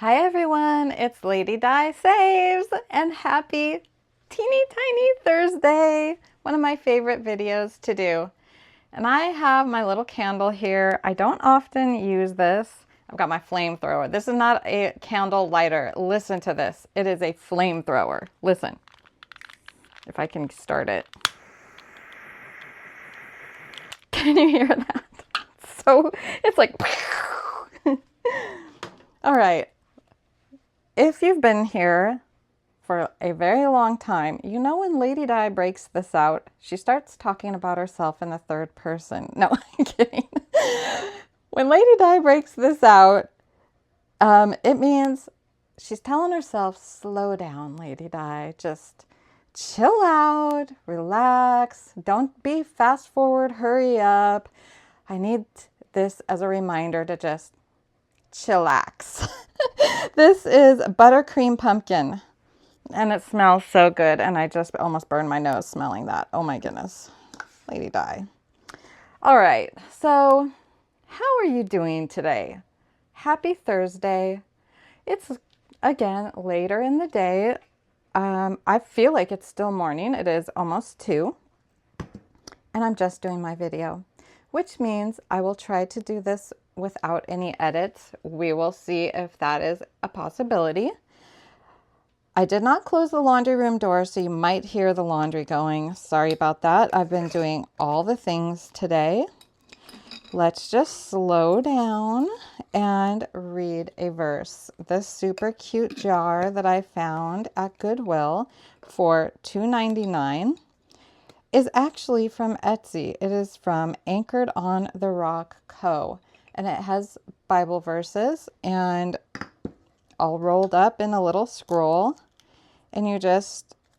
Hi everyone, it's Lady Di Saves and happy teeny tiny Thursday. One of my favorite videos to do. And I have my little candle here. I don't often use this. I've got my flamethrower. This is not a candle lighter. Listen to this. It is a flamethrower. Listen, if I can start it. Can you hear that? So it's like, all right. If you've been here for a very long time, you know when Lady Di breaks this out, she starts talking about herself in the third person. No, I'm kidding. When Lady Di breaks this out, it means she's telling herself, slow down, Lady Di. Just chill out, relax. Don't be fast forward, hurry up. I need this as a reminder to just chillax. This is buttercream pumpkin. And it smells so good. And I just almost burned my nose smelling that. Oh my goodness. Lady Di. All right. So how are you doing today? Happy Thursday. It's, again, later in the day. I feel like it's still morning. It is almost 2. And I'm just doing my video, which means I will try to do this without any edits. We will see if that is a possibility. I did not close the laundry room door, so you might hear the laundry going. Sorry about that. I've been doing all the things today. Let's just slow down and read a verse. This super cute jar that I found at Goodwill for $2.99 is actually from Etsy. It is from Anchored on the Rock Co. And it has Bible verses and all rolled up in a little scroll. And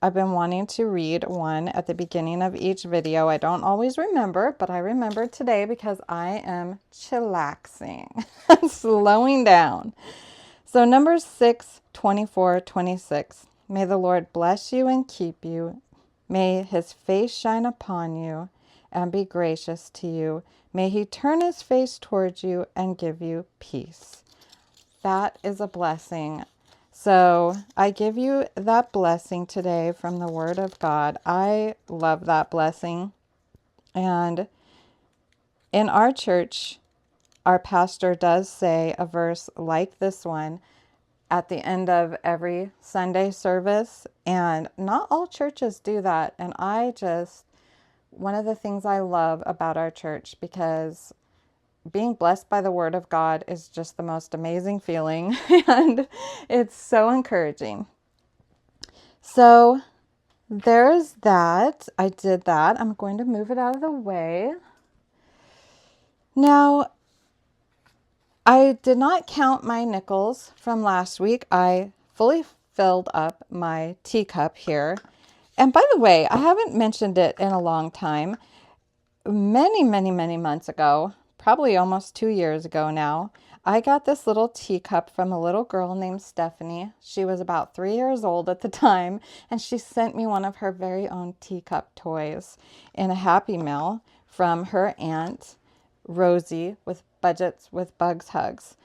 I've been wanting to read one at the beginning of each video. I don't always remember, but I remembered today because I am chillaxing, slowing down. So Numbers 6, 24, 26. May the Lord bless you and keep you. May his face shine upon you and be gracious to you. May he turn his face towards you and give you peace. That is a blessing. So I give you that blessing today from the Word of God. I love that blessing. And in our church, our pastor does say a verse like this one at the end of every Sunday service. And not all churches do that. And one of the things I love about our church, because being blessed by the Word of God is just the most amazing feeling, and it's so encouraging. So there's that. I did that. I'm going to move it out of the way. Now, I did not count my nickels from last week. I fully filled up my teacup here. And by the way, I haven't mentioned it in a long time. Many, many, many months ago, probably almost 2 years ago now, I got this little teacup from a little girl named Stephanie. She was about 3 years old at the time, and she sent me one of her very own teacup toys in a Happy Meal from her aunt, Rosie, with Budgets with Bugs Hugs.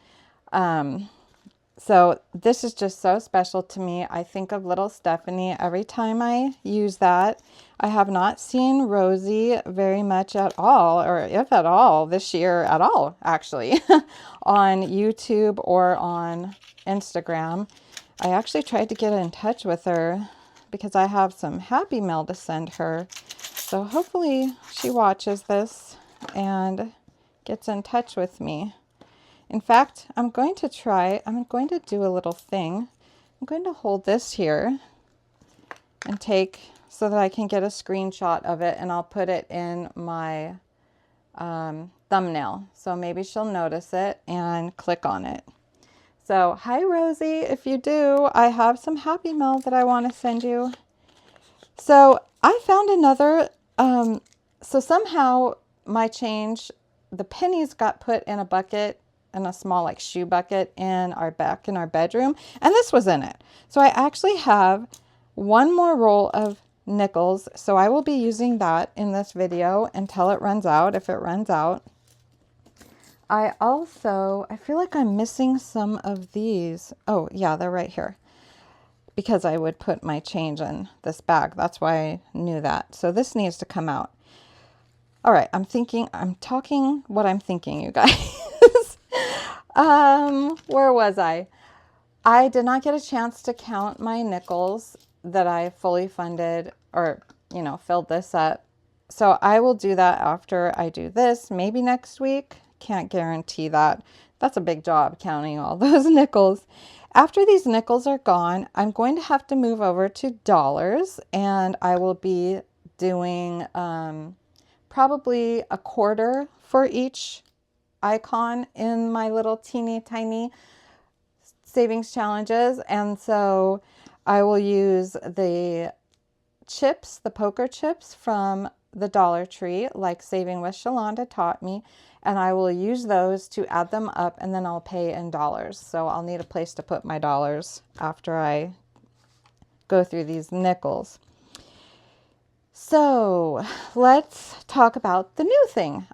So this is just so special to me. I think of little Stephanie every time I use that. I have not seen Rosie very much at all, or if at all, this year at all, actually, on YouTube or on Instagram. I actually tried to get in touch with her because I have some Happy Mail to send her. So hopefully she watches this and gets in touch with me. In fact, I'm going to do a little thing. I'm going to hold this here and so that I can get a screenshot of it, and I'll put it in my thumbnail. So maybe she'll notice it and click on it. So, hi Rosie, if you do, I have some Happy Mail that I want to send you. So I found another, so somehow my change, the pennies got put in a bucket, in a small like shoe bucket in our bedroom, and this was in it. So I actually have one more roll of nickels, so I will be using that in this video until it runs out, if it runs out. I feel like I'm missing some of these. Oh, yeah, they're right here. Because I would put my change in this bag. That's why I knew that. So this needs to come out. All right, I'm talking what I'm thinking, you guys. Where was I? I did not get a chance to count my nickels that I fully funded or, filled this up. So I will do that after I do this, maybe next week. Can't guarantee that. That's a big job counting all those nickels. After these nickels are gone, I'm going to have to move over to dollars, and I will be doing probably a quarter for each icon in my little teeny tiny savings challenges. And so I will use the chips, the poker chips from the Dollar Tree, like Saving with Shalonda taught me, and I will use those to add them up, and then I'll pay in dollars. So I'll need a place to put my dollars after I go through these nickels. So let's talk about the new thing.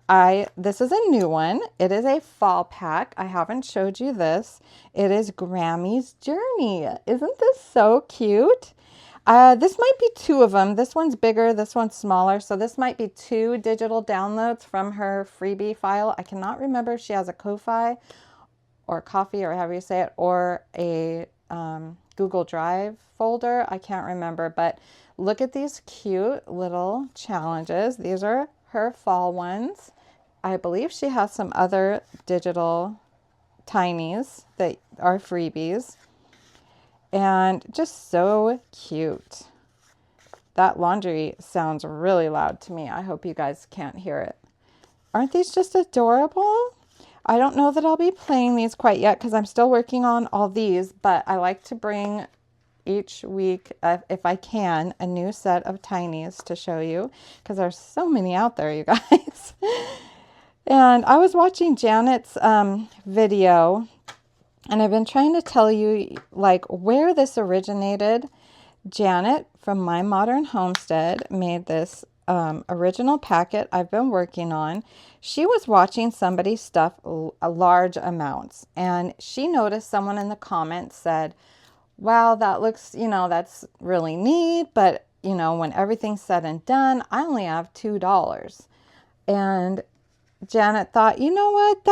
This is a new one. It is a fall pack. I haven't showed you this. It is Grammy's Journey. Isn't this so cute? This might be two of them. This one's bigger, this one's smaller. So this might be two digital downloads from her freebie file. I cannot remember if she has a Ko-Fi or Coffee or however you say it, or a Google Drive folder. I can't remember, but look at these cute little challenges. These are her fall ones. I believe she has some other digital tinies that are freebies. And just so cute. That laundry sounds really loud to me. I hope you guys can't hear it. Aren't these just adorable? I don't know that I'll be playing these quite yet because I'm still working on all these, but I like to bring each week, if I can, a new set of tinies to show you because there's so many out there, you guys. And I was watching Janet's video, and I've been trying to tell you like where this originated. Janet from My Modern Homestead made this original packet I've been working on. She was watching somebody stuff large amounts, and she noticed someone in the comments said, wow, that looks, that's really neat, but when everything's said and done, I only have $2. And Janet thought, you know what,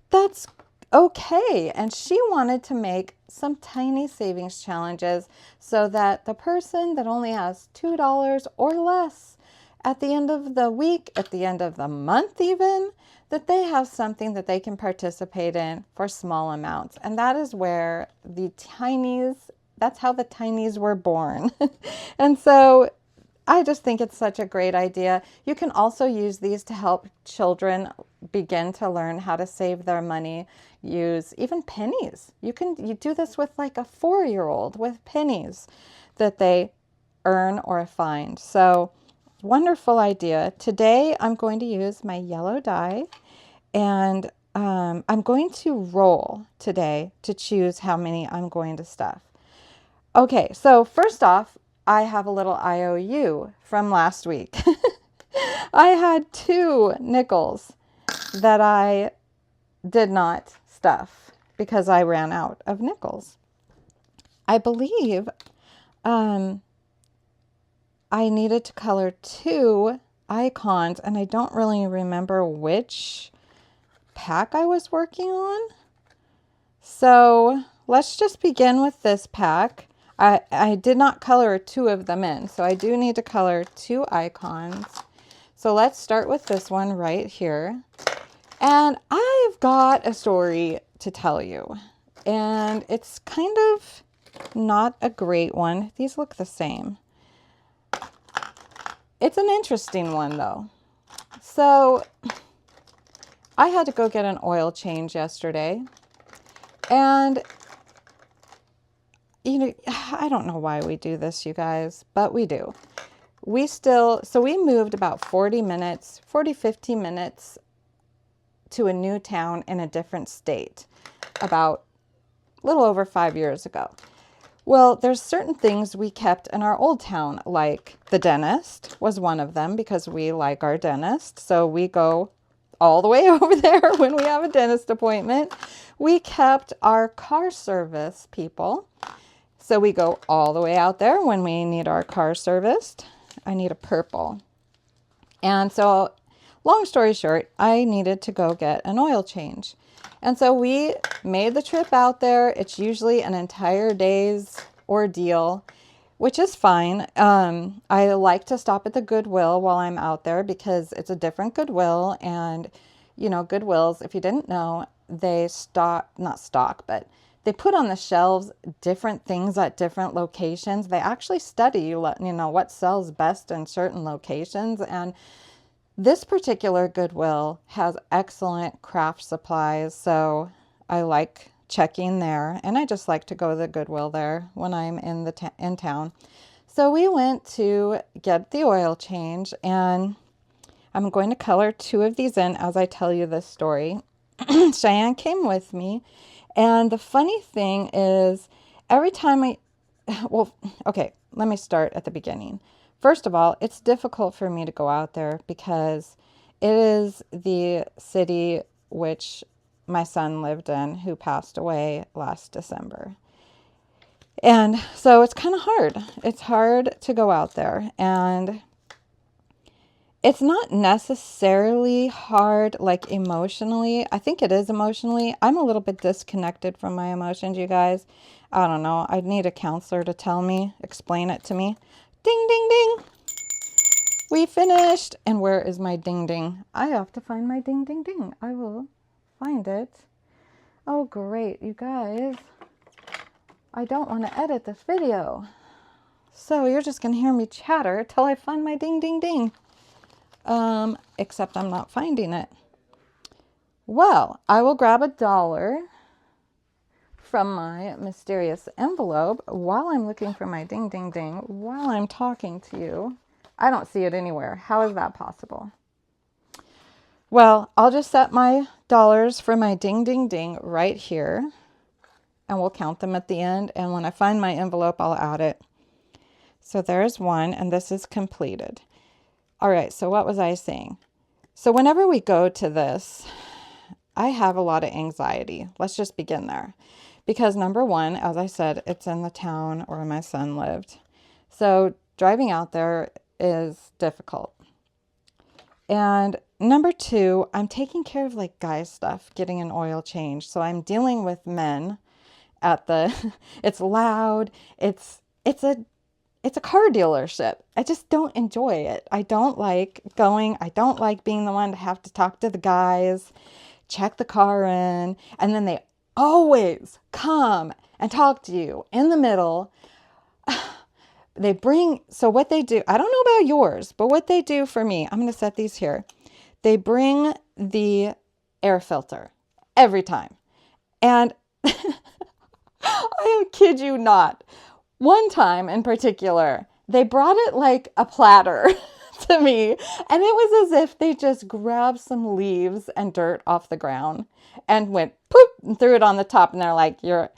that's okay. And she wanted to make some tiny savings challenges so that the person that only has $2 or less at the end of the week, at the end of the month even, that they have something that they can participate in for small amounts. And that is where the tinies, that's how the tinies were born. And so I just think it's such a great idea. You can also use these to help children begin to learn how to save their money. Use even pennies. You do this with like a 4-year-old with pennies that they earn or find. So wonderful idea. Today I'm going to use my yellow die, and I'm going to roll today to choose how many I'm going to stuff. Okay, so first off, I have a little IOU from last week. I had 2 nickels that I did not stuff because I ran out of nickels. I believe I needed to color 2 icons, and I don't really remember which pack I was working on. So let's just begin with this pack. I did not color 2 of them in, so I do need to color 2 icons. So let's start with this one right here. And I've got a story to tell you, and it's kind of not a great one. These look the same. It's an interesting one though. So I had to go get an oil change yesterday, and I don't know why we do this, you guys, but we do. So we moved about 50 minutes to a new town in a different state about a little over 5 years ago. Well, there's certain things we kept in our old town, like the dentist was one of them because we like our dentist. So we go all the way over there when we have a dentist appointment. We kept our car service people. So we go all the way out there when we need our car serviced. I need a purple. And so, long story short, I needed to go get an oil change. And so we made the trip out there. It's usually an entire day's ordeal, which is fine. I like to stop at the Goodwill while I'm out there because it's a different Goodwill. And, you know, Goodwills, if you didn't know, they but they put on the shelves different things at different locations. They actually study, you know, what sells best in certain locations. And this particular Goodwill has excellent craft supplies, so I like checking there, and I just like to go to the Goodwill there when I'm in town. So we went to get the oil change, and I'm going to color 2 of these in as I tell you this story. Cheyenne came with me, and the funny thing is, every time okay, let me start at the beginning. First of all, it's difficult for me to go out there because it is the city which my son lived in, who passed away last December. And so it's kind of hard. It's hard to go out there. And it's not necessarily hard, like emotionally. I think it is emotionally. I'm a little bit disconnected from my emotions, you guys. I don't know. I need a counselor to tell me, explain it to me. Ding, ding, ding. We finished. And where is my ding, ding? I have to find my ding, ding, ding. I will find it. Oh, great, you guys. I don't want to edit this video. So you're just going to hear me chatter till I find my ding, ding, ding. Except I'm not finding it. Well, I will grab $1 from my mysterious envelope while I'm looking for my ding, ding, ding, while I'm talking to you. I don't see it anywhere. How is that possible? Well, I'll just set my dollars for my ding, ding, ding right here, and we'll count them at the end. And when I find my envelope, I'll add it. So there's one, and this is completed. All right, so what was I saying? So whenever we go to this, I have a lot of anxiety. Let's just begin there. Because number one, as I said, it's in the town where my son lived. So driving out there is difficult. And number two, I'm taking care of like guy stuff, getting an oil change. So I'm dealing with men at the, it's loud, it's a car dealership. I just don't enjoy it. I don't like going. I don't like being the one to have to talk to the guys, check the car in, and then they always come and talk to you in the middle. So what they do, I don't know about yours, but what they do for me, I'm going to set these here. They bring the air filter every time. And I kid you not. One time in particular, they brought it like a platter to me, and it was as if they just grabbed some leaves and dirt off the ground and went poop and threw it on the top, and they're like, your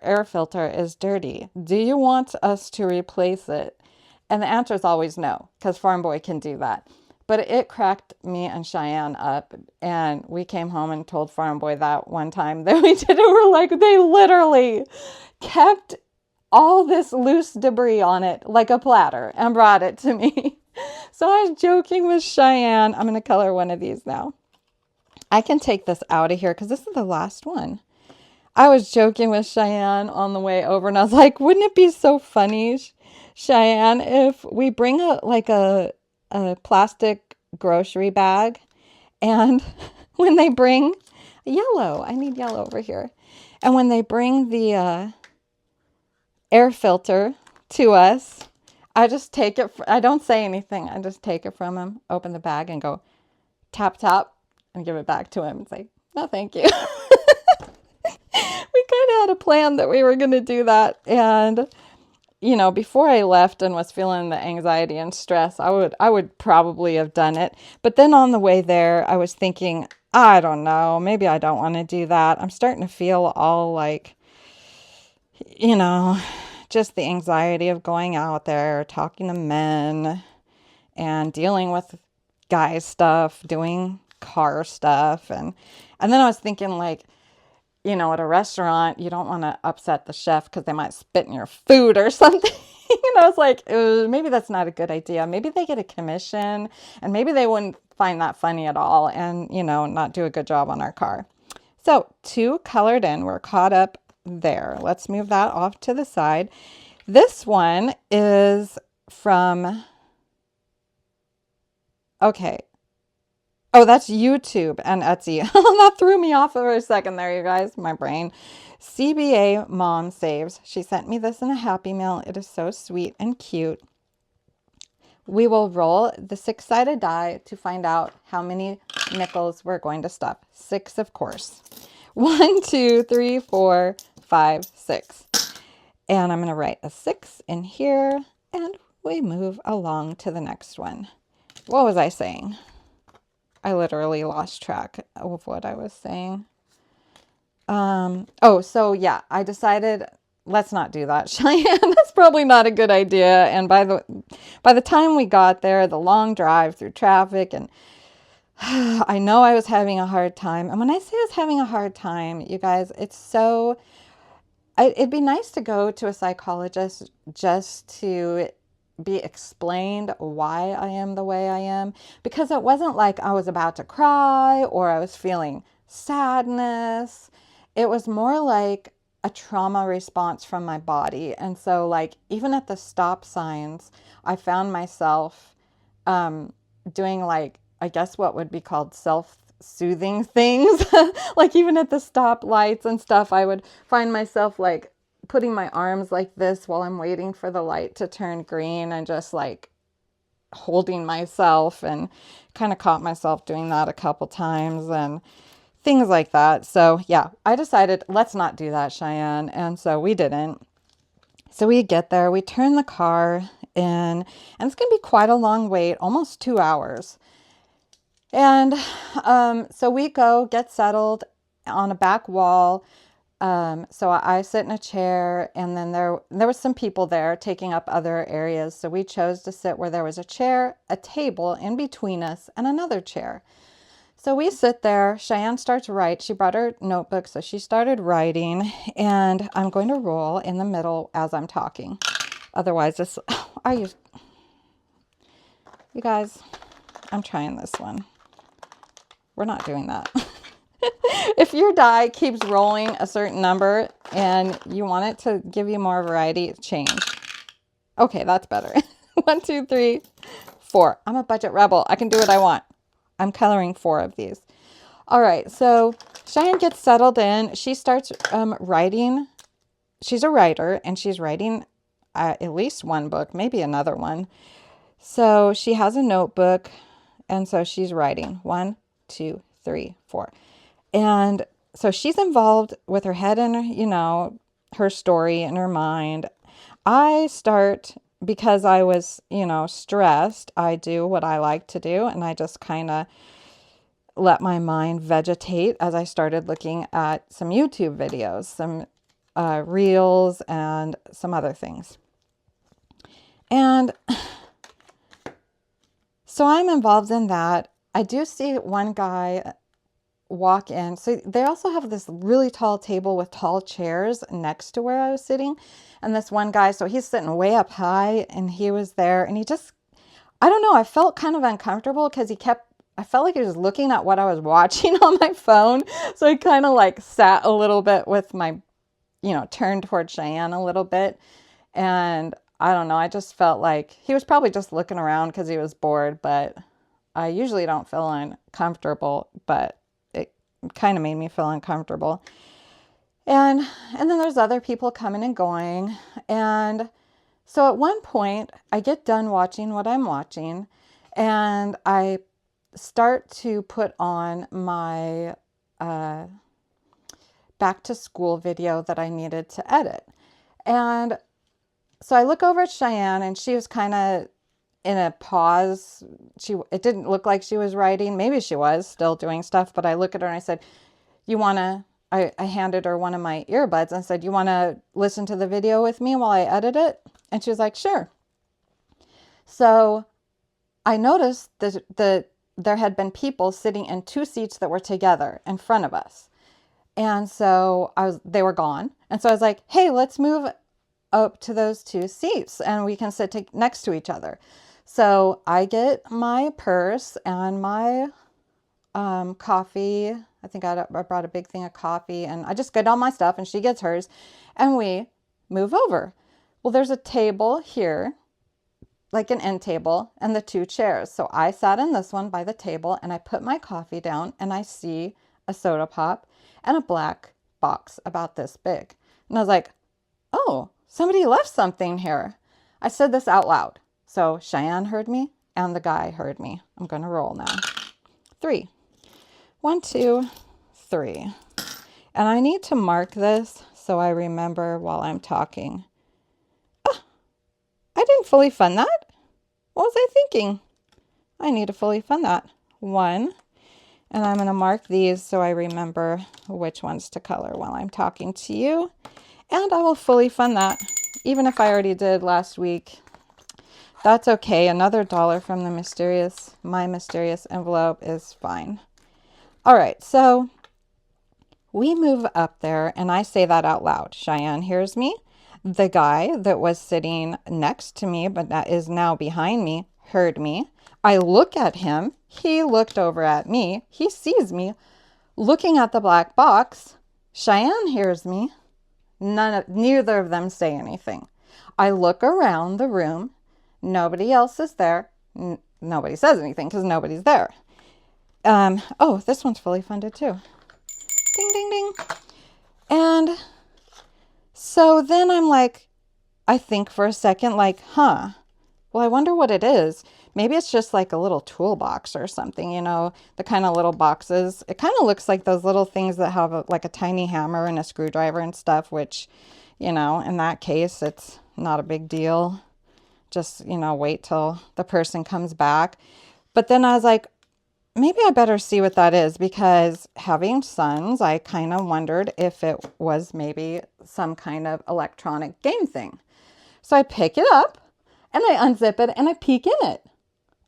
air filter is dirty. Do you want us to replace it? And the answer is always no, because Farm Boy can do that. But it cracked me and Cheyenne up, and we came home and told Farm Boy that one time that we did it. We're like, they literally kept all this loose debris on it like a platter and brought it to me. So I was joking with Cheyenne. I'm going to color one of these now. I can take this out of here because this is the last one. I was joking with Cheyenne on the way over, and I was like, wouldn't it be so funny, Cheyenne, if we bring a plastic grocery bag, and when they bring yellow, I need yellow over here. And when they bring the air filter to us, I just take it. I don't say anything. I just take it from him, open the bag, and go tap, tap, and give it back to him and say, no, thank you. We kind of had a plan that we were going to do that. And, you know, before I left and was feeling the anxiety and stress, I would probably have done it. But then on the way there, I was thinking, I don't know, maybe I don't want to do that. I'm starting to feel all like, you know, just the anxiety of going out there, talking to men and dealing with guy stuff, doing car stuff. And then I was thinking, like, you know, at a restaurant, you don't want to upset the chef because they might spit in your food or something. You know, it's like, maybe that's not a good idea. Maybe they get a commission and maybe they wouldn't find that funny at all and, you know, not do a good job on our car. So 2 colored in, we're caught up there. Let's move that off to the side. This one is from, okay. Oh, that's YouTube and Etsy. That threw me off for a second there, you guys. My brain. CBA Mom Saves. She sent me this in a Happy Meal. It is so sweet and cute. We will roll the 6-sided die to find out how many nickels we're going to stuff. 6, of course. 1, 2, 3, 4, 5, 6. And I'm going to write a 6 in here, and we move along to the next one. What was I saying? I literally lost track of what I was saying. Oh, so yeah, I decided let's not do that, Cheyenne. That's probably not a good idea. And by the time we got there, the long drive through traffic, and I know I was having a hard time. And when I say I was having a hard time, you guys, it's so, it'd be nice to go to a psychologist just to be explained why I am the way I am, because it wasn't like I was about to cry or I was feeling sadness. It was more like a trauma response from my body. And so, like, even at the stop signs, I found myself doing, like, I guess what would be called self-soothing things. Like, even at the stop lights and stuff, I would find myself, like, putting my arms like this while I'm waiting for the light to turn green and just, like, holding myself, and kind of caught myself doing that a couple times and things like that. So yeah, I decided let's not do that, Cheyenne. And so we didn't. So we get there, we turn the car in, and it's going to be quite a long wait, almost 2 hours. And so we go get settled on a back wall. So I sit in a chair, and then there was some people there taking up other areas. So we chose to sit where there was a chair, a table in between us, and another chair. So we sit there. Cheyenne starts to write. She brought her notebook, so she started writing, and I'm going to roll in the middle as I'm talking. Otherwise, you guys, I'm trying this one. We're not doing that. If your die keeps rolling a certain number and you want it to give you more variety, change. Okay, that's better. 1, 2, 3, 4. I'm a budget rebel. I can do what I want. I'm coloring 4 of these. All right, so Cheyenne gets settled in. She starts writing. She's a writer, and she's writing at least one book, maybe another one. So she has a notebook, and so she's writing 1, 2, 3, 4. And so she's involved with her head in, you know, her story in her mind. I start, because I was, you know, stressed, I do what I like to do, and I just kind of let my mind vegetate as I started looking at some YouTube videos, some reels, and some other things. And so I'm involved in that. I do see one guy walk in. So they also have this really tall table with tall chairs next to where I was sitting. And this one guy, so he's sitting way up high, and he was there, and he just, I don't know, I felt kind of uncomfortable because I felt like he was looking at what I was watching on my phone. So he kind of like sat a little bit with my, you know, turned toward Cheyenne a little bit. And I don't know, I just felt like he was probably just looking around because he was bored, but I usually don't feel uncomfortable, but it kind of made me feel uncomfortable. And then there's other people coming and going. And so at one point, I get done watching what I'm watching, and I start to put on my back to school video that I needed to edit. And so I look over at Cheyenne, and she was kind of in a pause. It didn't look like she was writing. Maybe she was still doing stuff, but I look at her and I said, I handed her one of my earbuds and said, you want to listen to the video with me while I edit it? And she was like, sure. So I noticed the there had been people sitting in 2 seats that were together in front of us. And so they were gone. And so I was like, hey, let's move up to those 2 seats and we can sit next to each other. So I get my purse and my coffee. I think I brought a big thing of coffee, and I just get all my stuff and she gets hers and we move over. Well, there's a table here, like an end table, and the 2 chairs. So I sat in this one by the table and I put my coffee down and I see a soda pop and a black box about this big. And I was like, oh, somebody left something here. I said this out loud. So Cheyenne heard me and the guy heard me. I'm going to roll now. 3. 1, 2, 3. And I need to mark this so I remember while I'm talking. Oh, I didn't fully fund that. What was I thinking? I need to fully fund that. 1. And I'm going to mark these so I remember which ones to color while I'm talking to you. And I will fully fund that, even if I already did last week. That's okay. Another $1 from my mysterious envelope is fine. All right, so we move up there and I say that out loud. Cheyenne hears me. The guy that was sitting next to me, but that is now behind me, heard me. I look at him. He looked over at me. He sees me looking at the black box. Cheyenne hears me. Neither of them say anything. I look around the room. Nobody else is there. Nobody says anything because nobody's there. Oh, this one's fully funded too. Ding, ding, ding. And so then I'm like, I think for a second, like, well, I wonder what it is. Maybe it's just like a little toolbox or something, the kind of little boxes. It kind of looks like those little things that have like a tiny hammer and a screwdriver and stuff, which, in that case, it's not a big deal. Just, wait till the person comes back. But then I was like, maybe I better see what that is, because having sons, I kind of wondered if it was maybe some kind of electronic game thing. So I pick it up and I unzip it and I peek in it.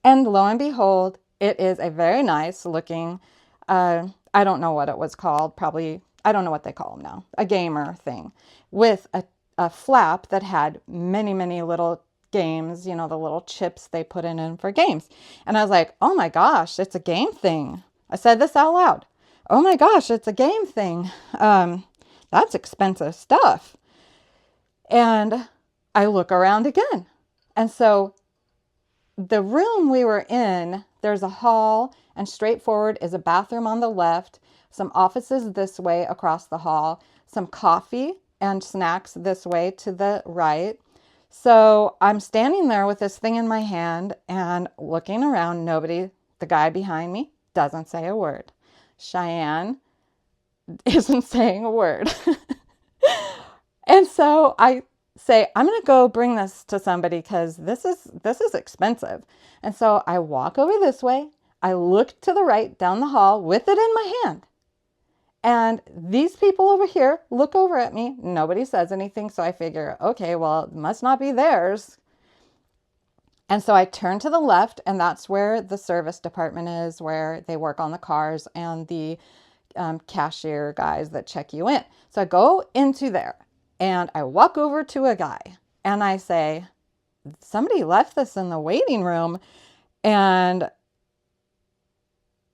And lo and behold, it is a very nice looking, I don't know what it was called, probably, I don't know what they call them now, a gamer thing with a flap that had many, many little games, the little chips they put in for games. And I was like, oh my gosh, it's a game thing. I said this out loud. Oh my gosh, it's a game thing. That's expensive stuff. And I look around again. And so the room we were in, there's a hall, and straight forward is a bathroom on the left, some offices this way across the hall, some coffee and snacks this way to the right. So I'm standing there with this thing in my hand and looking around. Nobody, the guy behind me, doesn't say a word. Cheyenne isn't saying a word. And so I say, I'm going to go bring this to somebody because this is expensive. And so I walk over this way. I look to the right down the hall with it in my hand. And these people over here look over at me. Nobody says anything. So I figure, okay, well, it must not be theirs. And so I turn to the left, and that's where the service department is, where they work on the cars and the cashier guys that check you in. So I go into there and I walk over to a guy and I say, somebody left this in the waiting room. And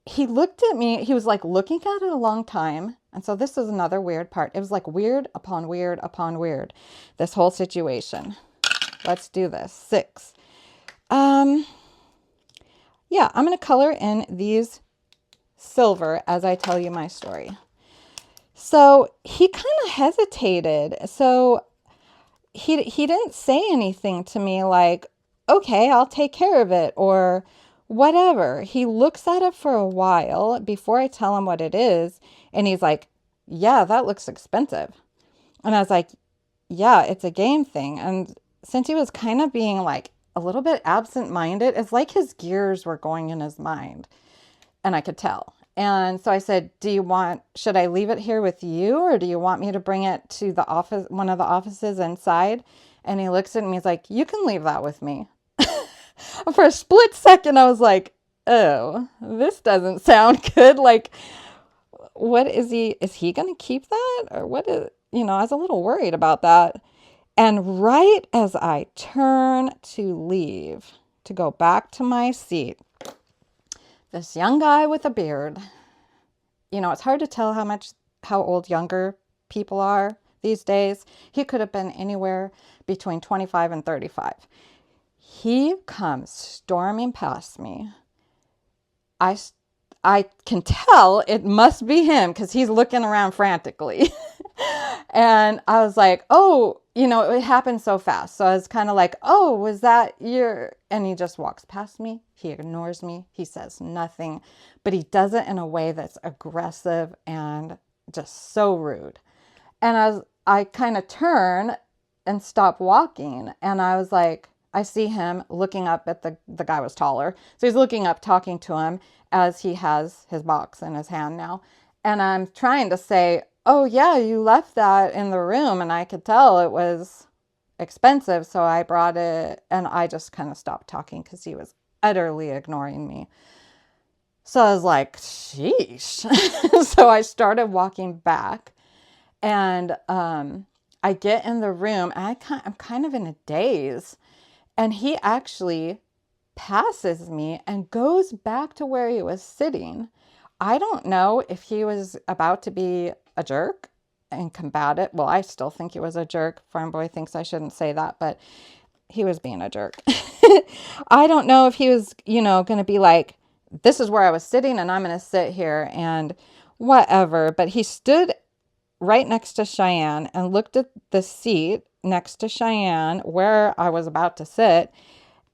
he looked at me. He was like looking at it a long time. And so this is another weird part. It was like weird upon weird upon weird, this whole situation. Let's do this. 6. Yeah, I'm going to color in these silver as I tell you my story. So he kind of hesitated. So he didn't say anything to me like, okay, I'll take care of it or whatever. He looks at it for a while before I tell him what it is. And he's like, yeah, that looks expensive. And I was like, yeah, it's a game thing. And since he was kind of being like a little bit absent-minded, it's like his gears were going in his mind. And I could tell. And so I said, should I leave it here with you, or do you want me to bring it to the office, one of the offices inside? And he looks at me, he's like, you can leave that with me. For a split second, I was like, oh, this doesn't sound good. Like, what is he going to keep that? Or what is, I was a little worried about that. And right as I turn to leave, to go back to my seat, this young guy with a beard, it's hard to tell how old younger people are these days. He could have been anywhere between 25 and 35. He comes storming past me. I can tell it must be him because he's looking around frantically. And I was like, oh, it happened so fast. So I was kind of like, oh, was that your... And he just walks past me. He ignores me. He says nothing, but he does it in a way that's aggressive and just so rude. And I kind of turn and stop walking. And I was like, I see him looking up at the guy was taller. So he's looking up, talking to him as he has his box in his hand now. And I'm trying to say, oh yeah, you left that in the room. And I could tell it was expensive. So I brought it, and I just kind of stopped talking because he was utterly ignoring me. So I was like, sheesh. So I started walking back, and I get in the room, and I'm kind of in a daze. And he actually passes me and goes back to where he was sitting. I don't know if he was about to be a jerk and combat it. Well, I still think he was a jerk. Farm Boy thinks I shouldn't say that, but he was being a jerk. I don't know if he was, going to be like, this is where I was sitting and I'm going to sit here and whatever. But he stood right next to Cheyenne and looked at the seat next to Cheyenne where I was about to sit.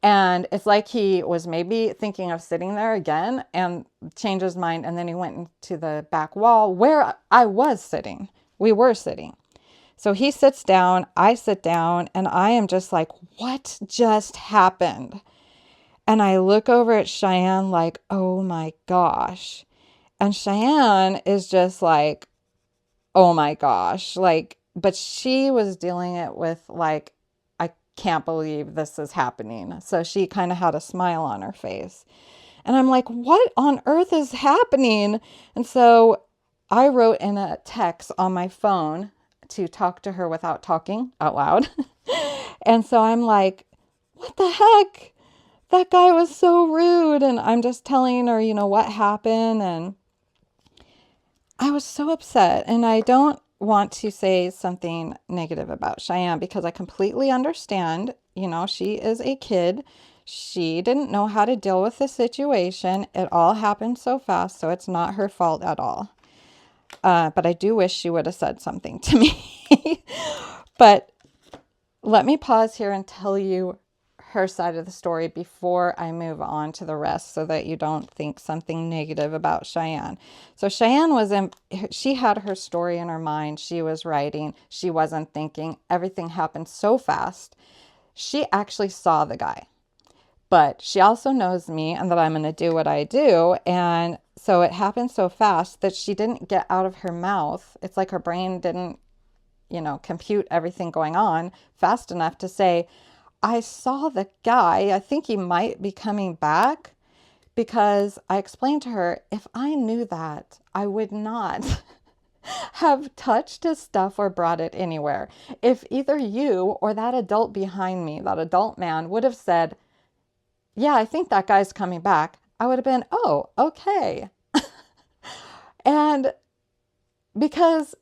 And it's like he was maybe thinking of sitting there again and changed his mind. And then he went into the back wall where I was sitting. We were sitting. So he sits down, I sit down, and I am just like, what just happened? And I look over at Cheyenne like, oh my gosh. And Cheyenne is just like, oh my gosh. Like, but she was dealing it with like, I can't believe this is happening. So she kind of had a smile on her face. And I'm like, what on earth is happening? And so I wrote in a text on my phone to talk to her without talking out loud. And so I'm like, what the heck? That guy was so rude. And I'm just telling her, what happened. And I was so upset. And I don't want to say something negative about Cheyenne because I completely understand. She is a kid. She didn't know how to deal with the situation. It all happened so fast, so it's not her fault at all. But I do wish she would have said something to me. But let me pause here and tell you her side of the story before I move on to the rest so that you don't think something negative about Cheyenne. So Cheyenne she had her story in her mind. She was writing. She wasn't thinking. Everything happened so fast. She actually saw the guy. But she also knows me and that I'm going to do what I do. And so it happened so fast that she didn't get out of her mouth. It's like her brain didn't, compute everything going on fast enough to say, I saw the guy. I think he might be coming back, because I explained to her, if I knew that, I would not have touched his stuff or brought it anywhere. If either you or that adult behind me, that adult man, would have said, yeah, I think that guy's coming back, I would have been, oh, okay. And because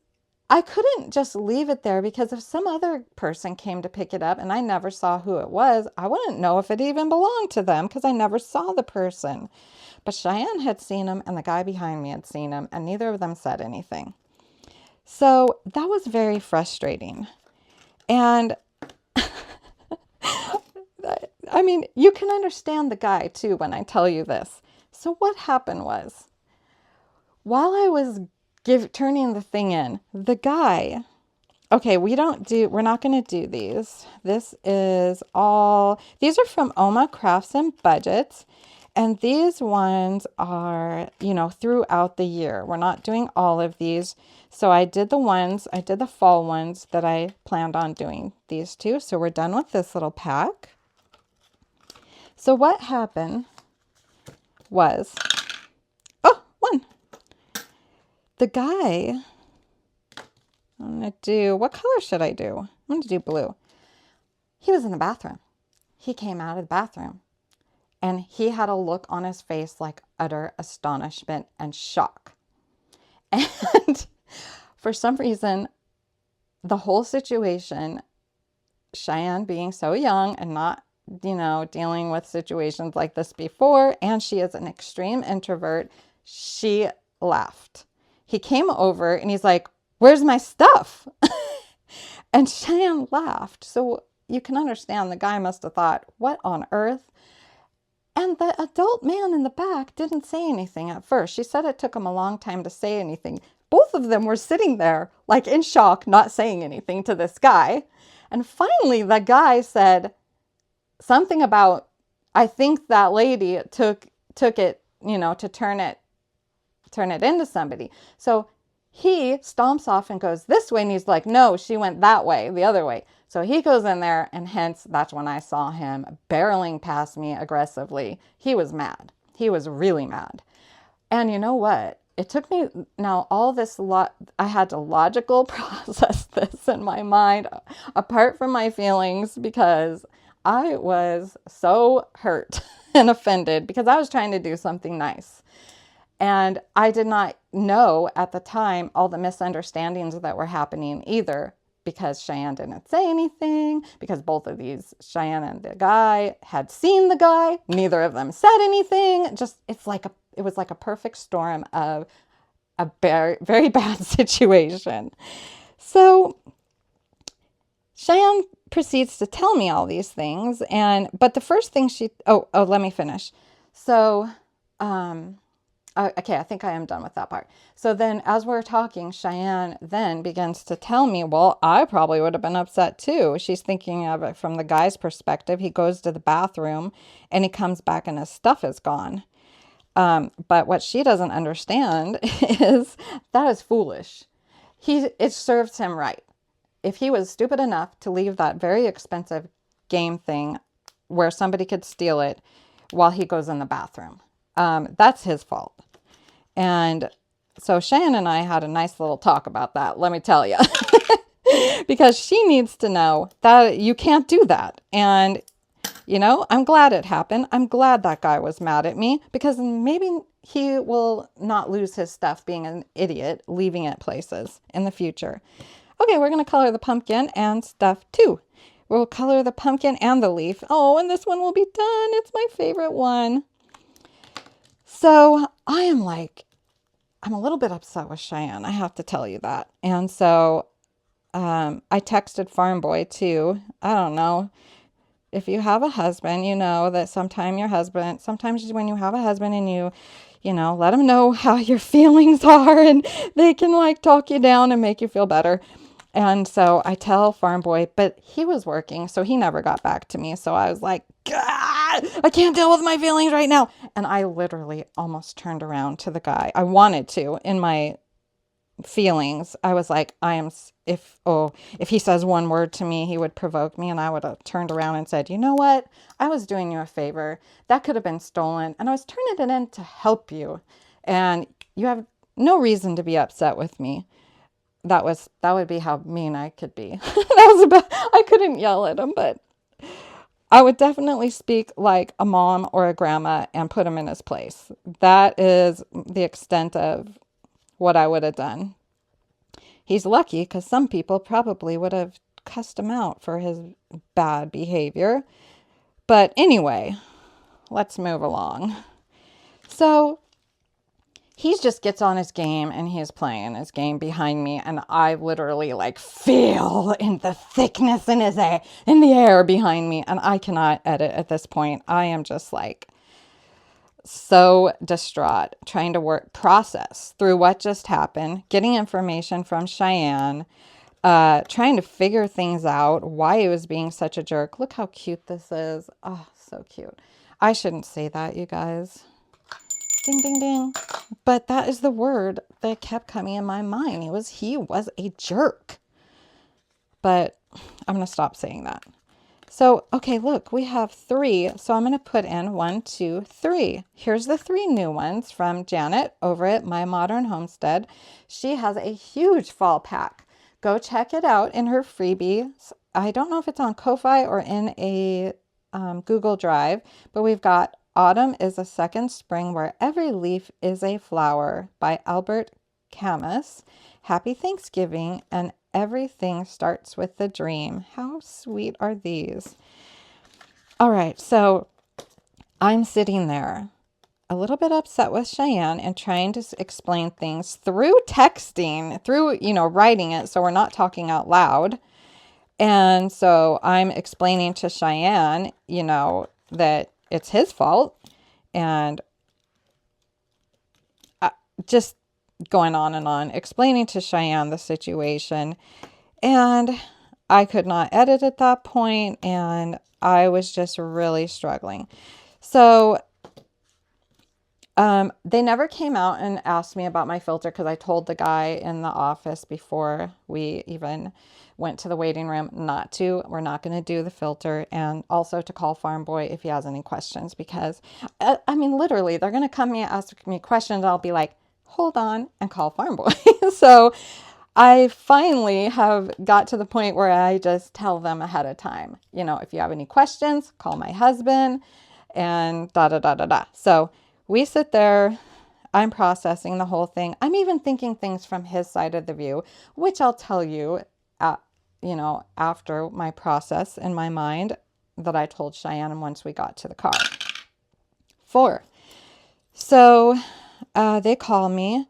I couldn't just leave it there, because if some other person came to pick it up and I never saw who it was, I wouldn't know if it even belonged to them because I never saw the person. But Cheyenne had seen him and the guy behind me had seen him, and neither of them said anything. So that was very frustrating. And I mean, you can understand the guy too when I tell you this. So what happened was, while I was turning the thing in, the guy, okay, we're not going to do these. These are from Oma Crafts and Budgets. And these ones are, throughout the year. We're not doing all of these. So I did the fall ones that I planned on doing, these two. So we're done with this little pack. So what happened was, oh, one. The guy, I'm going to do, what color should I do? I'm going to do blue. He was in the bathroom. He came out of the bathroom and he had a look on his face like utter astonishment and shock. And for some reason, the whole situation, Cheyenne being so young and not, dealing with situations like this before, and she is an extreme introvert, she laughed. He came over and he's like, "Where's my stuff?" And Cheyenne laughed. So you can understand the guy must have thought, what on earth? And the adult man in the back didn't say anything at first. She said it took him a long time to say anything. Both of them were sitting there, like in shock, not saying anything to this guy. And finally, the guy said something about, I think that lady took it, to turn it into somebody. So he stomps off and goes this way. And he's like, no, she went that way, the other way. So he goes in there, and hence that's when I saw him barreling past me aggressively. He was mad. He was really mad. And you know what? It took me now all this I had to logical process this in my mind apart from my feelings, because I was so hurt and offended because I was trying to do something nice. And I did not know at the time all the misunderstandings that were happening either, because Cheyenne didn't say anything, because both of these, Cheyenne and the guy, had seen the guy. Neither of them said anything. Just, it was like a perfect storm of a very, very bad situation. So Cheyenne proceeds to tell me all these things. But the first thing let me finish. So, okay, I think I am done with that part. So then as we're talking, Cheyenne then begins to tell me, well, I probably would have been upset too. She's thinking of it from the guy's perspective. He goes to the bathroom and he comes back and his stuff is gone. But what she doesn't understand is that is foolish. It serves him right. If he was stupid enough to leave that very expensive game thing where somebody could steal it while he goes in the bathroom, that's his fault. And so Cheyenne and I had a nice little talk about that, let me tell you, because she needs to know that you can't do that. And, I'm glad it happened. I'm glad that guy was mad at me, because maybe he will not lose his stuff being an idiot, leaving it places in the future. Okay, we're going to color the pumpkin and stuff too. We'll color the pumpkin and the leaf. Oh, and this one will be done. It's my favorite one. So I'm a little bit upset with Cheyenne. I have to tell you that. And so I texted Farm Boy too. I don't know. If you have a husband, you know that sometimes when you have a husband and you let them know how your feelings are, and they can talk you down and make you feel better. And so I tell Farm Boy, but he was working, so he never got back to me. So I was like, God, I can't deal with my feelings right now. And I literally almost turned around to the guy. I wanted to in my feelings. I was like, if he says one word to me, he would provoke me. And I would have turned around and said, you know what? I was doing you a favor. That could have been stolen. And I was turning it in to help you. And you have no reason to be upset with me. That would be how mean I could be. I couldn't yell at him, but I would definitely speak like a mom or a grandma and put him in his place. That is the extent of what I would have done. He's lucky, because some people probably would have cussed him out for his bad behavior. But anyway, let's move along. So he just gets on his game and he's playing his game behind me. And I literally feel in the thickness in the air behind me. And I cannot edit at this point. I am just so distraught, trying to process through what just happened, getting information from Cheyenne, trying to figure things out, why he was being such a jerk. Look how cute this is. Oh, so cute. I shouldn't say that, you guys. Ding, ding, ding. But that is the word that kept coming in my mind. He was a jerk. But I'm going to stop saying that. So, okay, look, we have 3. So I'm going to put in 1, 2, 3. Here's the 3 new ones from Janet over at My Modern Homestead. She has a huge fall pack. Go check it out in her freebies. I don't know if it's on Ko-Fi or in a Google Drive, but we've got Autumn is a Second Spring Where Every Leaf is a Flower by Albert Camus. Happy Thanksgiving, and everything starts with the dream. How sweet are these? All right, so I'm sitting there a little bit upset with Cheyenne and trying to explain things through texting, through, writing it so we're not talking out loud. And so I'm explaining to Cheyenne, that it's his fault, and just going on, explaining to Cheyenne the situation. And I could not edit at that point, and I was just really struggling. So they never came out and asked me about my filter because I told the guy in the office before we even went to the waiting room not to. We're not going to do the filter, and also to call Farm Boy if he has any questions, because literally they're going to come and ask me questions. I'll be like, hold on, and call Farm Boy. So I finally have got to the point where I just tell them ahead of time, if you have any questions, call my husband, and da da da da da. So we sit there. I'm processing the whole thing. I'm even thinking things from his side of the view, which I'll tell you, after my process in my mind that I told Cheyenne once we got to the car. 4. So they call me,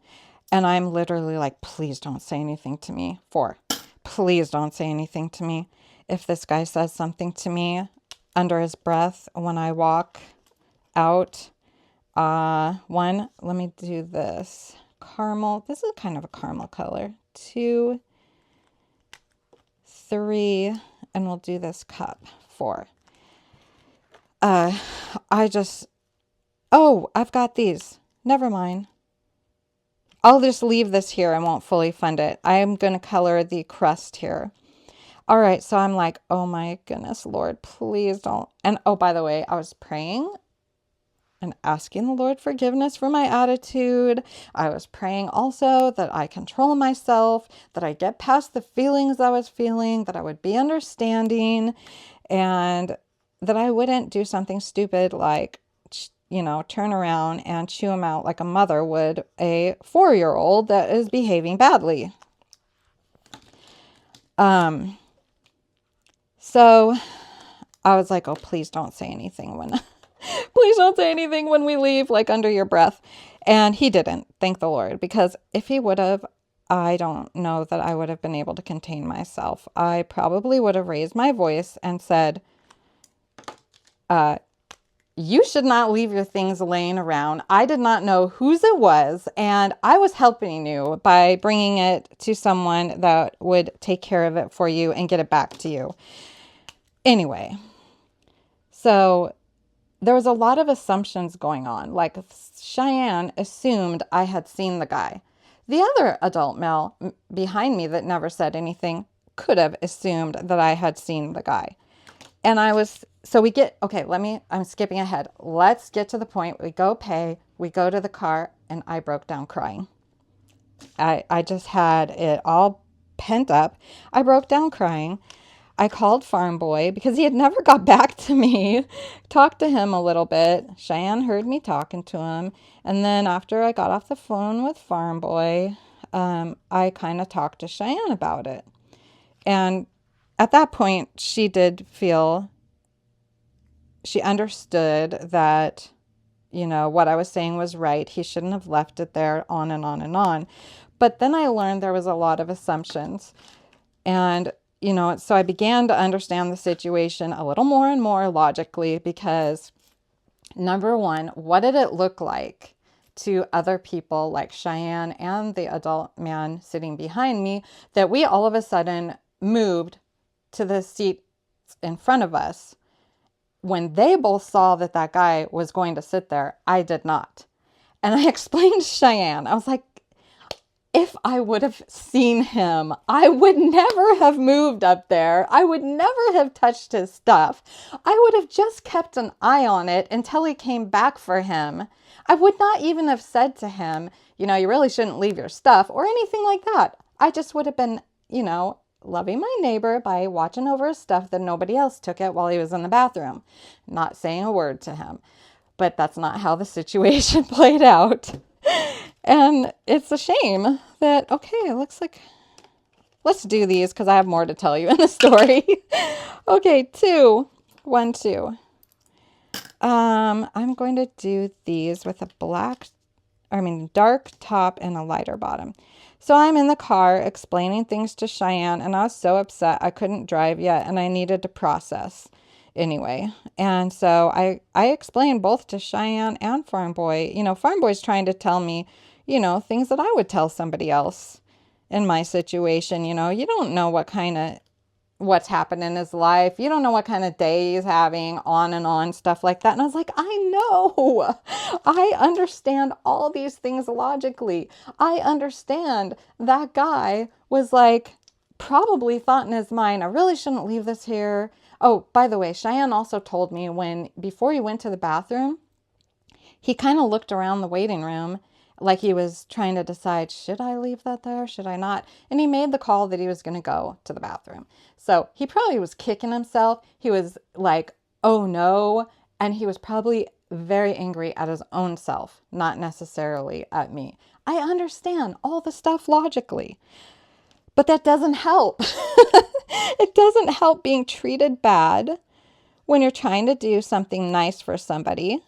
and I'm literally like, please don't say anything to me. 4, please don't say anything to me. If this guy says something to me under his breath when I walk out, 1, let me do this. Caramel. This is kind of a caramel color. 2, 3, and we'll do this cup. 4. I've got these. Never mind. I'll just leave this here. I won't fully fund it. I'm going to color the crust here. All right, so I'm like, oh my goodness, Lord, please don't. And oh, by the way, I was praying and asking the Lord forgiveness for my attitude. I was praying also that I control myself, that I get past the feelings I was feeling, that I would be understanding, and that I wouldn't do something stupid like, turn around and chew him out like a mother would a 4-year-old that is behaving badly. So I was like, oh, please don't say anything please don't say anything when we leave, like under your breath. And he didn't, thank the Lord, because if he would have, I don't know that I would have been able to contain myself. I probably would have raised my voice and said, you should not leave your things laying around. I did not know whose it was, and I was helping you by bringing it to someone that would take care of it for you and get it back to you. Anyway, so there was a lot of assumptions going on. Like, Cheyenne assumed I had seen the guy. The other adult male behind me that never said anything could have assumed that I had seen the guy. And I'm skipping ahead. Let's get to the point. We go pay, we go to the car, and I broke down crying. I just had it all pent up. I broke down crying. I called Farm Boy because he had never got back to me. Talked to him a little bit. Cheyenne heard me talking to him. And then after I got off the phone with Farm Boy, I kind of talked to Cheyenne about it. And at that point, she understood that, what I was saying was right. He shouldn't have left it there, on and on and on. But then I learned there was a lot of assumptions. And, so I began to understand the situation a little more and more logically, because number one, what did it look like to other people like Cheyenne and the adult man sitting behind me that we all of a sudden moved to the seat in front of us when they both saw that guy was going to sit there? I did not. And I explained to Cheyenne, I was like, if I would have seen him, I would never have moved up there. I would never have touched his stuff. I would have just kept an eye on it until he came back for him. I would not even have said to him, you know, you really shouldn't leave your stuff or anything like that. I just would have been, you know, loving my neighbor by watching over his stuff that nobody else took it while he was in the bathroom, not saying a word to him. But that's not how the situation played out. And it's a shame that, okay, it looks like, let's do these because I have more to tell you in the story. Okay, 2. 1, 2. I'm going to do these with a dark top and a lighter bottom. So I'm in the car explaining things to Cheyenne, and I was so upset I couldn't drive yet, and I needed to process anyway. And so I explained both to Cheyenne and Farm Boy. You know, Farm Boy's trying to tell me, you know, things that I would tell somebody else in my situation. You know, you don't know what's happened in his life. You don't know what kind of day he's having, on and on, stuff like that. And I was like, I know. I understand all these things logically. I understand that guy was like, probably thought in his mind, I really shouldn't leave this here. Oh, by the way, Cheyenne also told me before he went to the bathroom, he kind of looked around the waiting room like he was trying to decide, should I leave that there? Should I not? And he made the call that he was going to go to the bathroom. So he probably was kicking himself. He was like, oh no. And he was probably very angry at his own self, not necessarily at me. I understand all the stuff logically, but that doesn't help. It doesn't help being treated bad when you're trying to do something nice for somebody.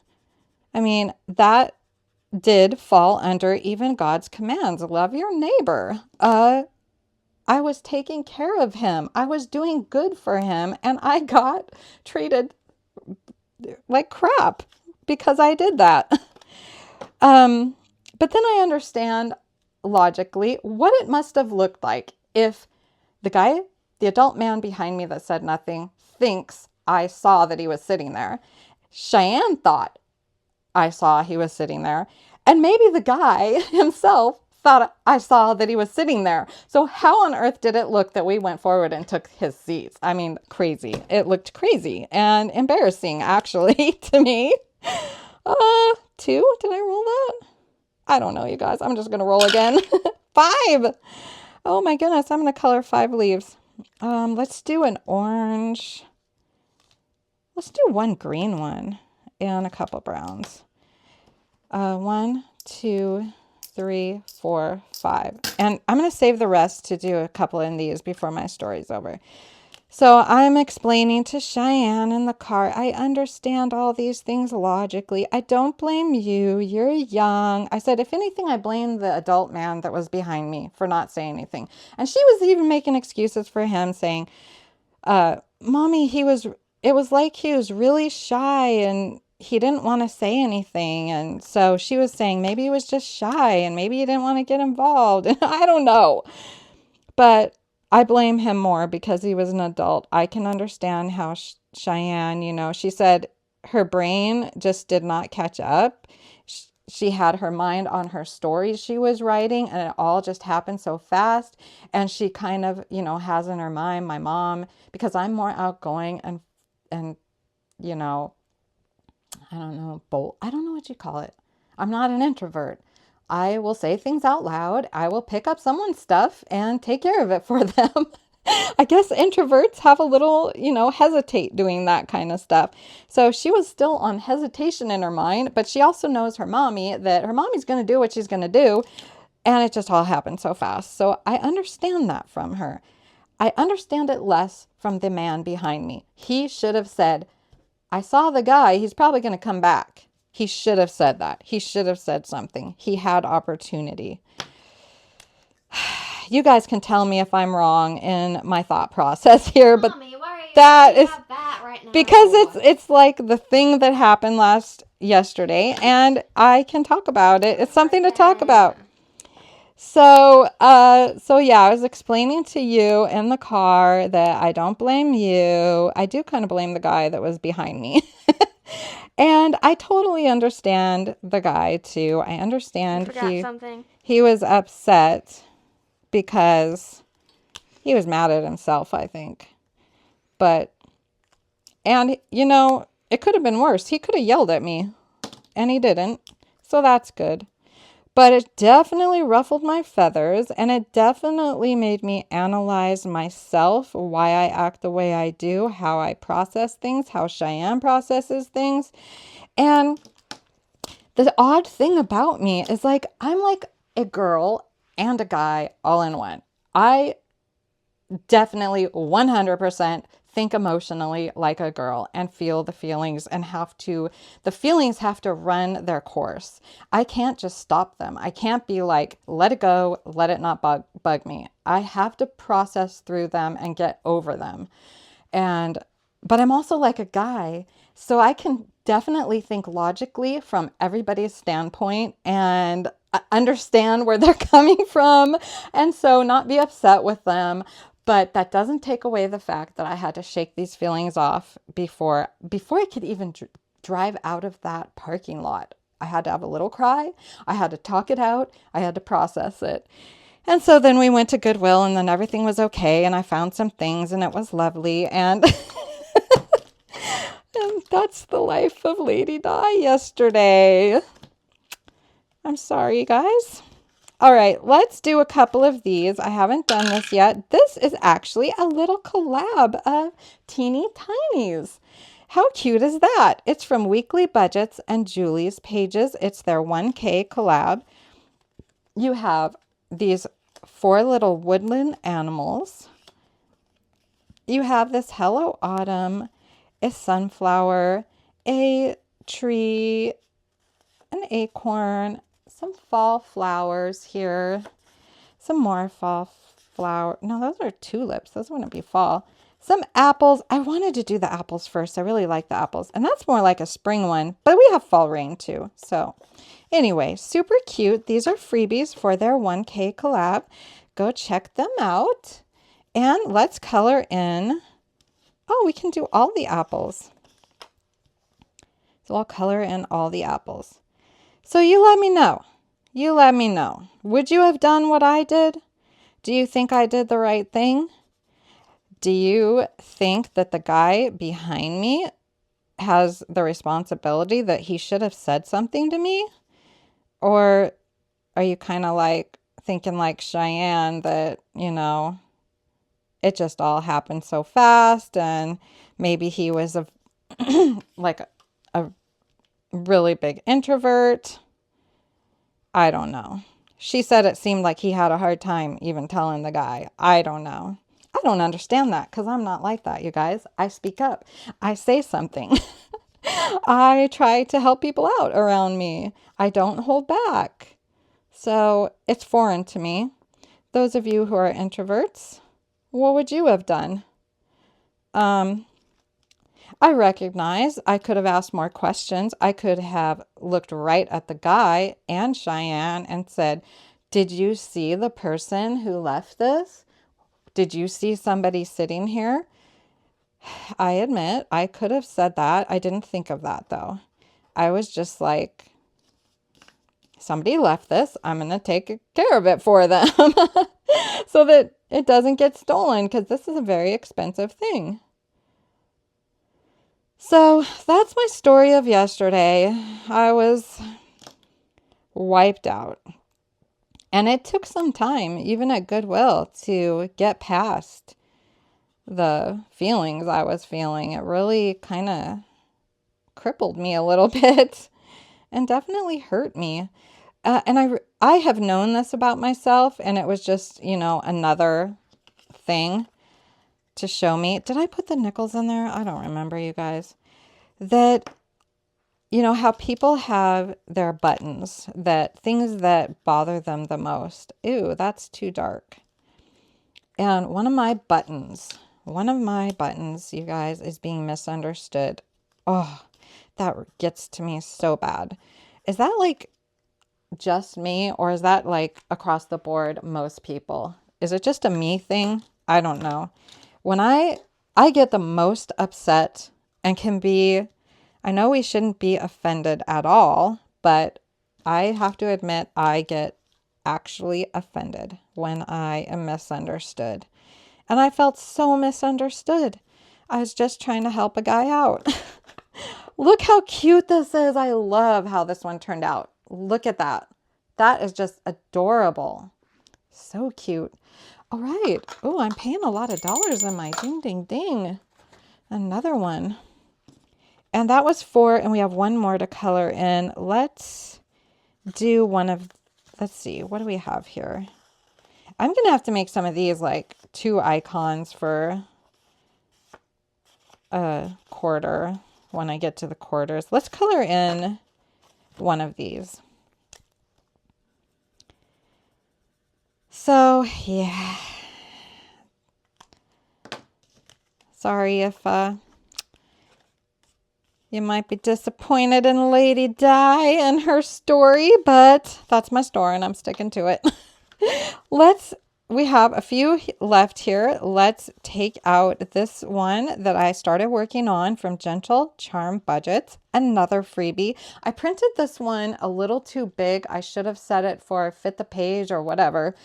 I mean, that did fall under even God's commands. Love your neighbor. I was taking care of him. I was doing good for him, and I got treated like crap because I did that. But then I understand logically what it must have looked like if the adult man behind me that said nothing, thinks I saw that he was sitting there. Cheyenne thought I saw he was sitting there. And maybe the guy himself thought I saw that he was sitting there. So how on earth did it look that we went forward and took his seats? I mean, crazy. It looked crazy and embarrassing, actually, to me. 2? Did I roll that? I don't know, you guys. I'm just going to roll again. 5. Oh my goodness. I'm going to color 5 leaves. Let's do an orange. Let's do one green one and a couple browns. 1, 2, 3, 4, 5. And I'm going to save the rest to do a couple of these before my story's over. So I'm explaining to Cheyenne in the car, I understand all these things logically. I don't blame you. You're young. I said, if anything, I blame the adult man that was behind me for not saying anything. And she was even making excuses for him, saying, Mommy, it was like he was really shy and he didn't want to say anything. And so she was saying maybe he was just shy and maybe he didn't want to get involved. I don't know. But I blame him more because he was an adult. I can understand how Cheyenne, you know, she said her brain just did not catch up. She had her mind on her stories she was writing, and it all just happened so fast. And she kind of, you know, has in her mind my mom, because I'm more outgoing and you know, I don't know, bold. I don't know what you call it. I'm not an introvert. I will say things out loud. I will pick up someone's stuff and take care of it for them. I guess introverts have a little, you know, hesitate doing that kind of stuff. So she was still on hesitation in her mind, but she also knows her mommy, that her mommy's going to do what she's going to do. And it just all happened so fast. So I understand that from her. I understand it less from the man behind me. He should have said, I saw the guy. He's probably going to come back. He should have said that. He should have said something. He had opportunity. You guys can tell me if I'm wrong in my thought process here, but Mommy, why are you that is that right now? because it's like the thing that happened yesterday, and I can talk about it. It's something to talk about. So yeah, I was explaining to you in the car that I don't blame you. I do kind of blame the guy that was behind me. And I totally understand the guy too. I You understand forgot something. he was upset because he was mad at himself, I think. But and it could have been worse. He could have yelled at me, and he didn't. So that's good. But it definitely ruffled my feathers, and it definitely made me analyze myself, why I act the way I do, how I process things, how Cheyenne processes things. And the odd thing about me is like, I'm like a girl and a guy all in one. I definitely 100% think emotionally like a girl and feel the feelings and the feelings have to run their course. I can't just stop them. I can't be like, let it go, let it not bug me. I have to process through them and get over them. And but I'm also like a guy, so I can definitely think logically from everybody's standpoint and understand where they're coming from, and so not be upset with them. But that doesn't take away the fact that I had to shake these feelings off before I could even drive out of that parking lot. I had to have a little cry. I had to talk it out. I had to process it. And so then we went to Goodwill, and then everything was okay, and I found some things, and it was lovely. And, and that's the life of Lady Di yesterday. I'm sorry, guys. All right, let's do a couple of these. I haven't done this yet. This is actually a little collab of Teeny Tinies. How cute is that? It's from Weekly Budgets and Julie's Pages. It's their 1K collab. You have these 4 little woodland animals. You have this Hello Autumn, a sunflower, a tree, an acorn, some fall flowers here, some more fall flower. No, those are tulips. Those wouldn't be fall. Some apples. I wanted to do the apples first. I really like the apples. And that's more like a spring one, but we have fall rain too. So anyway, super cute. These are freebies for their 1K collab. Go check them out. And let's color in. Oh, we can do all the apples. So I'll color in all the apples. So you let me know. You let me know. Would you have done what I did? Do you think I did the right thing? Do you think that the guy behind me has the responsibility that he should have said something to me? Or are you kind of like thinking like Cheyenne that, it just all happened so fast and maybe he was like a really big introvert? I don't know. She said it seemed like he had a hard time even telling the guy. I don't know. I don't understand that because I'm not like that, you guys. I speak up. I say something. I try to help people out around me. I don't hold back. So it's foreign to me. Those of you who are introverts, what would you have done? I recognize I could have asked more questions. I could have looked right at the guy and Cheyenne and said, did you see the person who left this? Did you see somebody sitting here? I admit I could have said that. I didn't think of that though. I was just like, somebody left this. I'm going to take care of it for them so that it doesn't get stolen because this is a very expensive thing. So that's my story of yesterday. I was wiped out. And it took some time, even at Goodwill, to get past the feelings I was feeling. It really kind of crippled me a little bit and definitely hurt me. And I have known this about myself, and it was just, another thing to show me. Did I put the nickels in there? I don't remember, you guys. That, how people have their buttons, that things that bother them the most. Ew, that's too dark. And one of my buttons, you guys, is being misunderstood. Oh, that gets to me so bad. Is that like just me, or is that like across the board most people? Is it just a me thing? I don't know. When I get the most upset and can be, I know we shouldn't be offended at all, but I have to admit I get actually offended when I am misunderstood. And I felt so misunderstood. I was just trying to help a guy out. Look how cute this is. I love how this one turned out. Look at that. That is just adorable. So cute. All right. Oh, I'm paying a lot of dollars in my ding, ding, ding. Another one. And that was 4, and we have one more to color in. Let's do one of, let's see, what do we have here? I'm going to have to make some of these like 2 icons for a quarter when I get to the quarters. Let's color in one of these. So, yeah. Sorry if you might be disappointed in Lady Di and her story, but that's my story and I'm sticking to it. We have a few left here. Let's take out this one that I started working on from Gentle Charm Budgets. Another freebie. I printed this one a little too big. I should have set it for fit the page or whatever.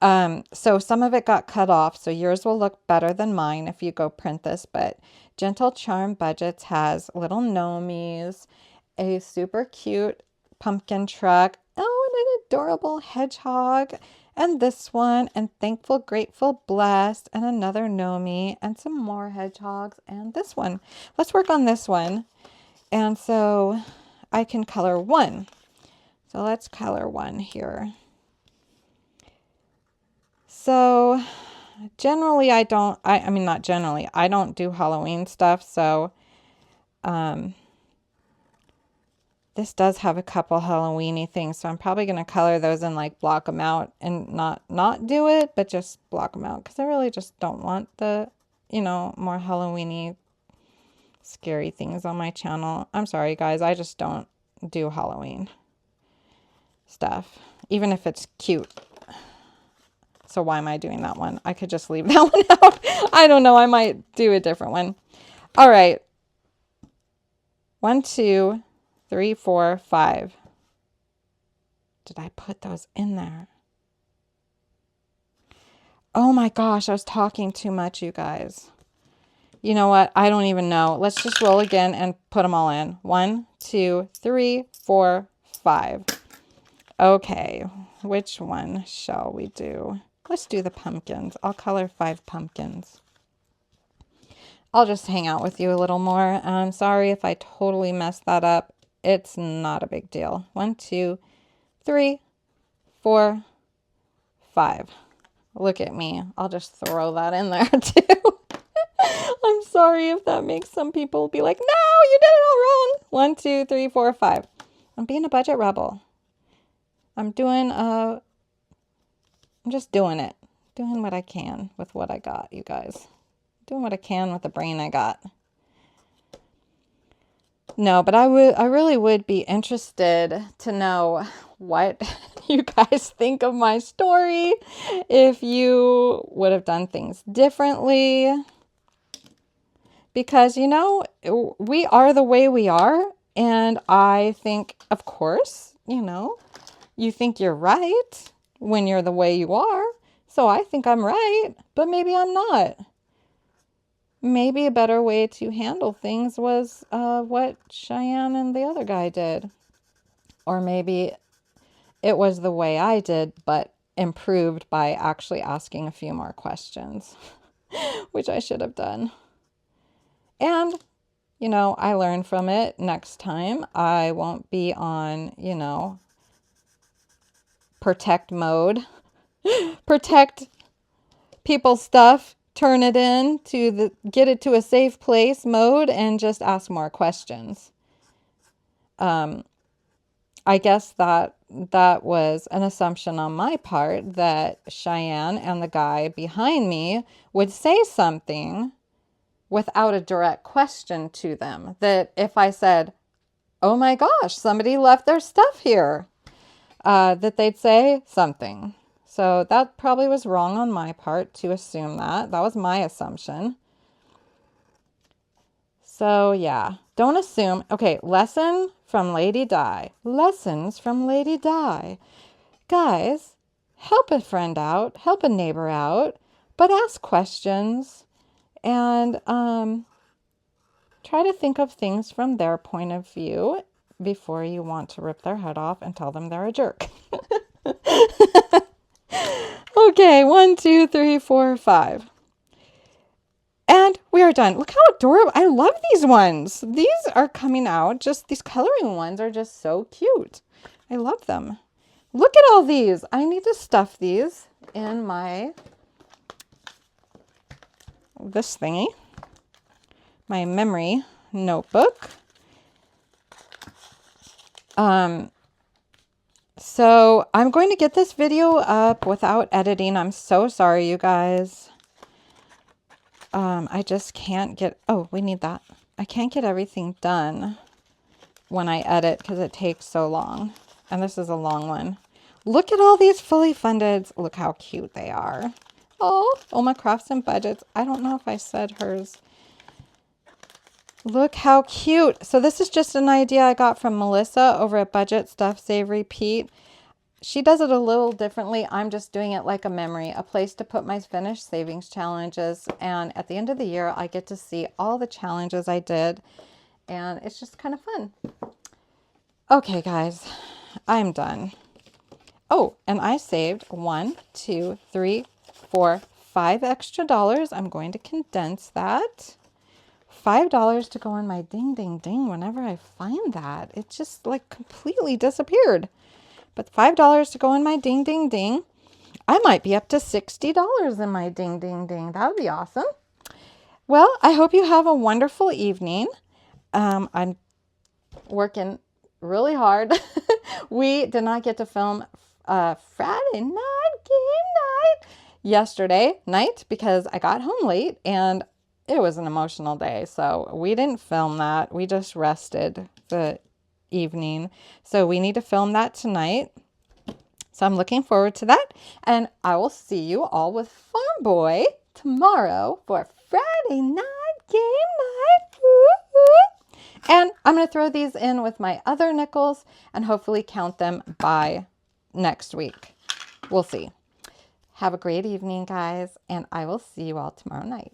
So some of it got cut off. So yours will look better than mine if you go print this. But Gentle Charm Budgets has little gnomies, a super cute pumpkin truck, oh, and an adorable hedgehog, and this one, and Thankful, Grateful, Blessed, and another gnomie, and some more hedgehogs, and this one. Let's work on this one. And so I can color one. So let's color one here. So generally I don't do Halloween stuff. So this does have a couple Halloween-y things. So I'm probably going to color those and like block them out and not do it, but just block them out. Because I really just don't want the, more Halloween-y scary things on my channel. I'm sorry guys, I just don't do Halloween stuff. Even if it's cute. So why am I doing that one? I could just leave that one out. I don't know. I might do a different one. All right. 1, 2, 3, 4, 5. Did I put those in there? Oh my gosh. I was talking too much, you guys. You know what? I don't even know. Let's just roll again and put them all in. 1, 2, 3, 4, 5. Okay. Which one shall we do? Let's do the pumpkins. I'll color 5 pumpkins. I'll just hang out with you a little more. I'm sorry if I totally messed that up. It's not a big deal. 1, 2, 3, 4, 5. Look at me. I'll just throw that in there too. I'm sorry if that makes some people be like, no, you did it all wrong. 1, 2, 3, 4, 5. I'm being a budget rebel. I'm just doing it. Doing what I can with what I got, you guys. Doing what I can with the brain I got. No, but I really would be interested to know what you guys think of my story. If you would have done things differently. Because, we are the way we are. And I think, of course, you think you're right when you're the way you are. So I think I'm right, but maybe I'm not. Maybe a better way to handle things was what Cheyenne and the other guy did. Or maybe it was the way I did, but improved by actually asking a few more questions, which I should have done. And, I learned from it. Next time, I won't be on, protect mode. Protect people's stuff. Turn it in to get it to a safe place mode and just ask more questions. I guess that was an assumption on my part that Cheyenne and the guy behind me would say something without a direct question to them. That if I said, oh my gosh, somebody left their stuff here. that they'd say something. So that probably was wrong on my part to assume that. That was my assumption. So yeah, don't assume. Okay, lesson from Lady Di. Lessons from Lady Di. Guys, help a friend out, help a neighbor out, but ask questions and try to think of things from their point of view before you want to rip their head off and tell them they're a jerk. Okay, 1, 2, 3, 4, 5. And we are done. Look how adorable. I love these ones. These are coming out. Just these coloring ones are just so cute. I love them. Look at all these. I need to stuff these in this thingy, my memory notebook. So I'm going to get this video up without editing. I'm so sorry, you guys. I just can't get, oh, we need that. I can't get everything done when I edit because it takes so long. And this is a long one. Look at all these fully funded. Look how cute they are. Oh, Oma Crafts and Budgets. I don't know if I said hers. Look how cute. So this is just an idea I got from Melissa over at Budget Stuff Save Repeat. She does it a little differently. I'm just doing it like a memory, a place to put my finished savings challenges. And at the end of the year, I get to see all the challenges I did. And it's just kind of fun. Okay, guys, I'm done. Oh, and I saved 1, 2, 3, 4, 5 extra dollars. I'm going to condense that. $5 to go in my ding, ding, ding whenever I find that. It just like completely disappeared. But $5 to go in my ding, ding, ding. I might be up to $60 in my ding, ding, ding. That would be awesome. Well, I hope you have a wonderful evening. I'm working really hard. We did not get to film Friday night game night yesterday night because I got home late and it was an emotional day. So we didn't film that. We just rested the evening. So we need to film that tonight. So I'm looking forward to that. And I will see you all with Farm Boy tomorrow for Friday night game night. Woo-hoo. And I'm going to throw these in with my other nickels and hopefully count them by next week. We'll see. Have a great evening, guys, and I will see you all tomorrow night.